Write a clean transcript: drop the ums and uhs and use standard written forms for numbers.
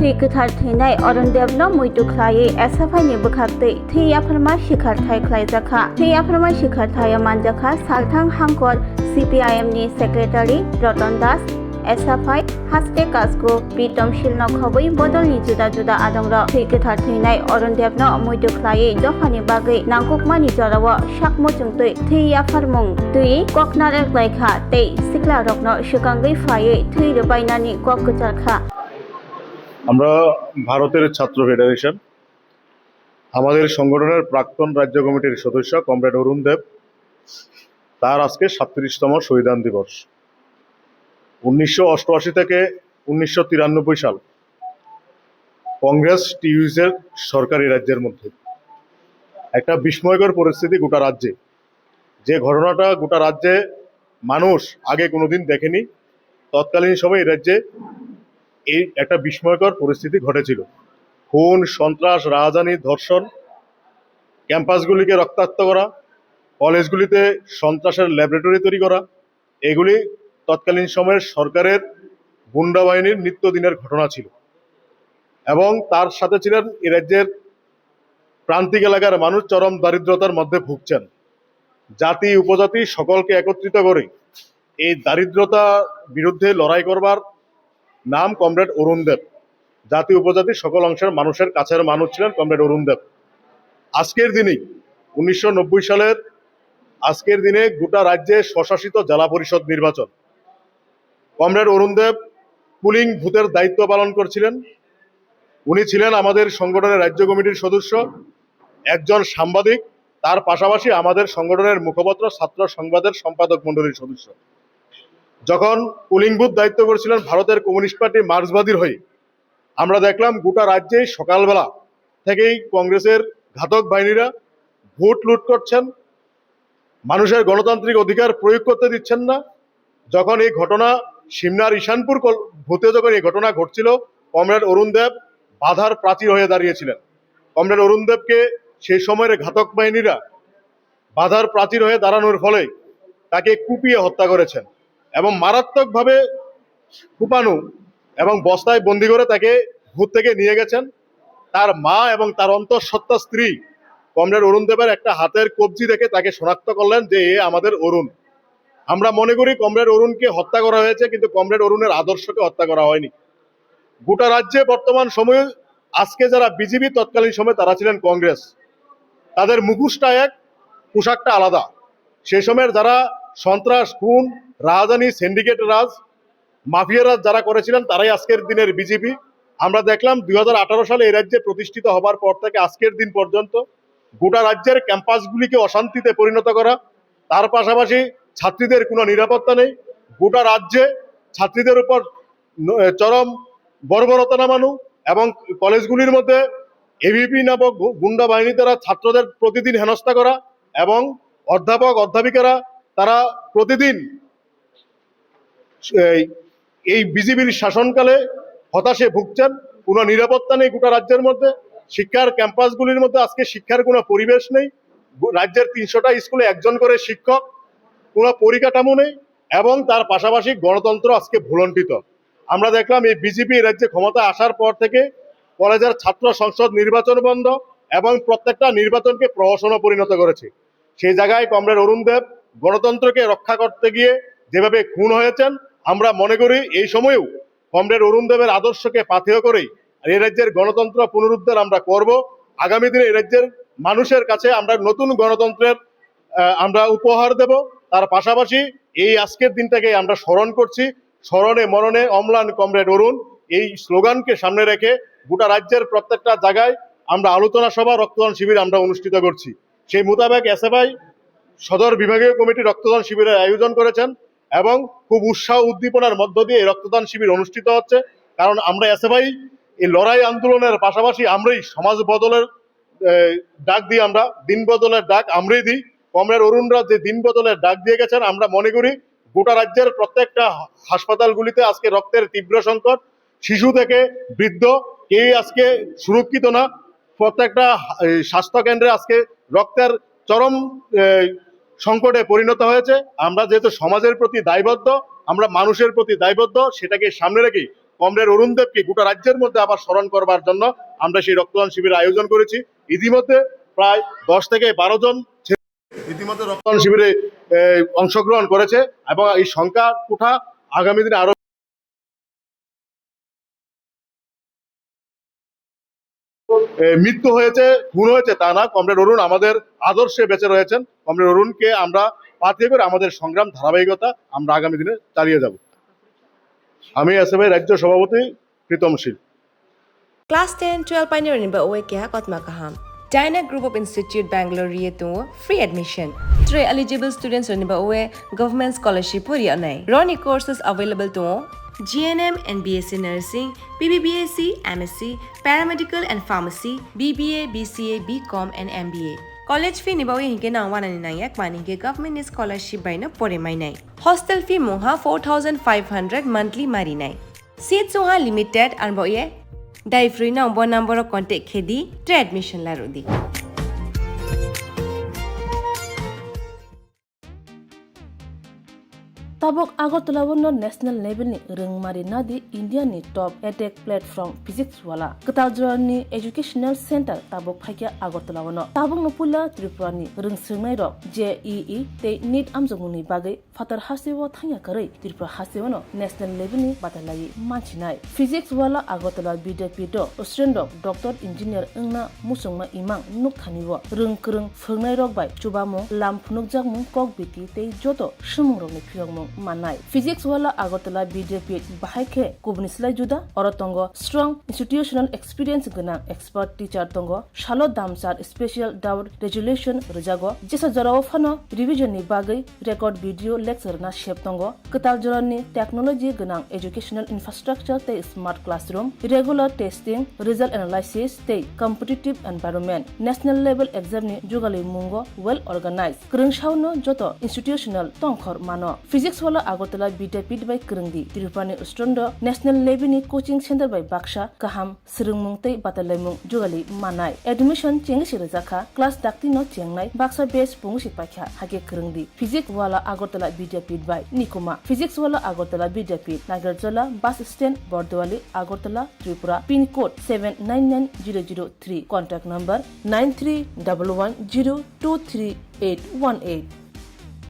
थै गोथार थैनाय अरुणदेवनो मैतु ख्लायै एसएफआइनि बोखारदै थै आफारमा सिखारथाय ख्लायजाखा थै आफारमा सिखारथाया मानजाखा सालथां हांखर सिपिआइएमनि सेक्रेटारि रतन दास एसएफआइ हास्ते कासको प्रीतम शिलनो खबै बदलनि जुदा जुदा आदंर थै गोथार थैनाय अरुणदेवनो मैतु ख्लायै दफानि बागै नांगुकमानि जराव साकमोजोंदै थै आफारमुं दुई ककनार एग्लायखा तै सिक्ला रकनो सुकांगै फायै थै रोबायनानि कक गोजारखा। আমরা ভারতের ছাত্র ফেডারেশন আমাদের সংগঠনের প্রাক্তন রাজ্য কমিটির সদস্য কমরেড অরুণ দেব তার আজকে 37তম শহীদান দিবস। 1988 থেকে 1993 সাল কংগ্রেস টিউজের সরকারি রাজ্যের মধ্যে একটা বিস্ময়কর পরিস্থিতি গোটা রাজ্যে, যে ঘটনাটা গোটা রাজ্যে মানুষ আগে কোনোদিন দেখেনি। তৎকালীন সময় এই রাজ্যে এই একটা বিস্ময়কর পরিস্থিতি ঘটেছিল। খুন, সন্ত্রাস, রাহাজানি, ধর্ষণ, ক্যাম্পাসগুলিকে রক্তাক্ত করা, কলেজগুলিতে সন্ত্রাসের ল্যাবরেটরি তৈরি করা, এগুলি তৎকালীন সময়ের সরকারের গুন্ডা বাহিনীর নিত্যদিনের ঘটনা ছিল। এবং তার সাথে ছিলেন এ রাজ্যের প্রান্তিক এলাকার মানুষ চরম দারিদ্রতার মধ্যে ভুগছেন। জাতি উপজাতি সকলকে একত্রিত করে এই দারিদ্রতা বিরুদ্ধে লড়াই করবার নাম কমরেড অরুণ দেব। জাতি উপজাতি সকল অংশের মানুষের কাছের মানুষ ছিলেন কমরেড অরুণ দেব। আজকের দিনেই 1990 সালের আজকের দিনে গোটা রাজ্যে স্বশাসিত জেলা পরিষদ নির্বাচন। কমরেড অরুণ দেব পুলিং বুথের দায়িত্ব পালন করছিলেন। উনি ছিলেন আমাদের সংগঠনের রাজ্য কমিটির সদস্য, একজন সাংবাদিক, তার পাশাপাশি আমাদের সংগঠনের মুখপত্র ছাত্র সংবাদের সম্পাদক মণ্ডলীর সদস্য। যখন পুলিং বুথ দায়িত্ব করছিলেন ভারতের কমিউনিস্ট পার্টি মার্ক্সবাদীর হয়ে, আমরা দেখলাম গোটা রাজ্যে সকালবেলা থেকেই কংগ্রেসের ঘাতক বাহিনীরা ভোট লুট করছেন, মানুষের গণতান্ত্রিক অধিকার প্রয়োগ করতে দিচ্ছেন না। যখন এই ঘটনা সিমনার ঈশানপুর ভূতে যখন এই ঘটনা ঘটছিল, কমরেড অরুণ দেব বাধার প্রাচীর হয়ে দাঁড়িয়েছিলেন। কমরেড অরুণ দেবকে সেই সময়ের ঘাতক বাহিনীরা বাধার প্রাচীর হয়ে দাঁড়ানোর ফলে তাকে কুপিয়ে হত্যা করেছেন এবং মারাত্মকভাবে কুপানো এবং বস্তায় বন্দি করে তাকে ভূত থেকে নিয়ে গেছেন। তার মা এবং তার অন্তঃসত্ত্বা স্ত্রী কমরেড অরুণ দেবের একটা হাতের কবজি দেখে তাকে শনাক্ত করলেন যে এ আমাদের অরুণ। আমরা মনে করি কমরেড অরুণকে হত্যা করা হয়েছে, কিন্তু কমরেড অরুণের আদর্শকে হত্যা করা হয়নি। গোটা রাজ্যে বর্তমান সময়ে আজকে যারা বিজেপি, তৎকালীন সময়ে তারা ছিলেন কংগ্রেস। তাদের মুখোশটা এক, পোশাকটা আলাদা। সেই সময়ের যারা সন্ত্রাস, খুন, রাজধানী, সিন্ডিকেট রাজ, মাফিয়া রাজ যারা করেছিলেন তারাই আজকের দিনের বিজেপি। আমরা দেখলাম 2018 সালে এই রাজ্যে প্রতিষ্ঠিত হবার পর থেকে আজকের দিন পর্যন্ত গোটা রাজ্যের ক্যাম্পাসগুলিকে অশান্তিতে পরিণত করা, তার পাশাপাশি ছাত্রীদের কোনো নিরাপত্তা নেই। গোটা রাজ্যে ছাত্রীদের উপর চরম বর্বরতা নামানো এবং কলেজগুলির মধ্যে এবিপি নামক গুন্ডা বাহিনী দ্বারা ছাত্রদের প্রতিদিন হেনস্থা করা এবং অধ্যাপক অধ্যাপিকারা তারা প্রতিদিন এই বিজেপির শাসনকালে হতাশে ভুগছেন। কোনো নিরাপত্তা নেই গোটা রাজ্যের মধ্যে। শিক্ষার ক্যাম্পাসগুলির মধ্যে আজকে শিক্ষার কোনো পরিবেশ নেই। রাজ্যের 300টা স্কুলে একজন করে শিক্ষক, কোনো পরিকাঠামো নেই এবং তার পাশাপাশি গণতন্ত্র আজকে ভুলণ্ঠিত। আমরা দেখলাম এই বিজেপি রাজ্যে ক্ষমতা আসার পর থেকে কলেজের ছাত্র সংসদ নির্বাচন বন্ধ এবং প্রত্যেকটা নির্বাচনকে প্রহসনে পরিণত করেছে। সেই জায়গায় কমরেড অরুণ দেব গণতন্ত্রকে রক্ষা করতে গিয়ে যেভাবে খুন হয়েছেন, আমরা মনে করি এই সময়েও কমরেড অরুণ দেবের আদর্শকে পাথেয় করেই এই রাজ্যের গণতন্ত্র পুনরুদ্ধার আমরা করব। আগামী দিনে এই রাজ্যের মানুষের কাছে আমরা নতুন গণতন্ত্রের আমরা উপহার দেব। তার পাশাপাশি এই আজকের দিনটাকে আমরা স্মরণ করছি, স্মরণে মরণে অম্লান কমরেড অরুণ, এই স্লোগানকে সামনে রেখে গোটা রাজ্যের প্রত্যেকটা জায়গায় আমরা আলোচনা সভা, রক্তদান শিবির আমরা অনুষ্ঠিত করছি। সেই মোতাবেক এসএফআই সদর বিভাগীয় কমিটি রক্তদান শিবিরের আয়োজন করেছেন এবং খুব উৎসাহ উদ্দীপনার মধ্য দিয়ে এই রক্তদান শিবির অনুষ্ঠিত হচ্ছে। কারণ আমরা এসএফআই এই লড়াই আন্দোলনের পাশাপাশি আমরাই সমাজ বদলের ডাক দিই, আমরা দিন বদলের ডাক আমরাই দিই। কমরেড অরুণরা যে দিন বদলের ডাক দিয়ে গেছেন, আমরা মনে করি গোটা রাজ্যের প্রত্যেকটা হাসপাতালগুলিতে আজকে রক্তের তীব্র সংকট, শিশু থেকে বৃদ্ধ কেউ আজকে সুরক্ষিত না। প্রত্যেকটা স্বাস্থ্য কেন্দ্রে আজকে রক্তের চরম সংকটে পরিণত হয়েছে। আমরা যেহেতু সমাজের প্রতি দায়বদ্ধ, আমরা মানুষের প্রতি দায়বদ্ধ, সেটাকে সামনে রেখে কমরেড অরুণ দেবকে গোটা রাজ্যের মধ্যে আবার স্মরণ করবার জন্য আমরা সেই রক্তদান শিবিরের আয়োজন করেছি। ইতিমধ্যে প্রায় 10 থেকে 12 জন ইতিমধ্যে রক্তদান শিবিরে অংশগ্রহণ করেছে এবং এই সংখ্যা কোঠা আগামী দিনে আরো মৃত্যু হয়েছে, খুন হয়েছে তা না। কমরেড অরুণ আমাদের আদর্শে বেঁচে রয়েছেন। কমরেড অরুণকে আমরা পাঠিয়ে করে আমাদের সংগ্রাম ধারাবাহিকতা আমরা আগামী দিনে চালিয়ে যাব। আমি এসএফআই রাজ্য সভাপতি প্রীতম শীল। Class 10-12 pioneer ba oe kya kotma kaham. China Group of Institute Bangalore to free admission. 3 eligible students ba oe government scholarship puri anai. Roni courses available to GNM and BSc Nursing, PBBSc, MSc, Paramedical and Pharmacy, BBA, BCA, BCom and MBA. College fee ni ba oe hinke na 199 yak mani ke government scholarship by na pore mai nai. Hostel fee moha 4500 monthly mari nai. Seats soha limited and ba oe Dai free na number of contact khedi to admission la rodi. Tabok Agartala wono national level ni rengmari nadi India ni top edtech platform physics wala. Katajra ni educational center tabok phakya Agartala wono. Tabok nopula Tripura ni rengsirnai rok JEE te NEET amjongni bagai fatar hasiwo thangya karai Tripura hasiwono national level ni batalai manchinai. Physics wala Agartala BDP do Australian doctor engineer engna musongma imang nuk thaniwo rengkreng phungnai rok bai chubamo lam phunukjak mung kok biti te joto shumung rok ni phiyongmung manai. Physics wala Agartala BDP bahaike kubnislai juda orotongo strong institutional experience gana expert teacher tongo shalo damsar special doubt resolution rejago jesa jarawo phano revision ni bagai record video lecture na shep tongo katal jorani technology gana educational infrastructure te smart classroom regular testing result analysis te competitive environment national level exam ni jugali mungo well organized krungshauno joto institutional tongkhor mano physics wala Agartala BDP by Krungdi Tirupani Ustrondo national level ni coaching center by Baksha kaham srungmung tei batalaimung jugali manai admission chengi sirajaka class dakti no chengnai Baksha base pungsi pakha hage Krungdi physics wala Agartala BDP by Nikuma physics wala Agartala BDP Nagarjala bus stand Bordwali Agartala Tripura pin code 799003 contact number 9311023818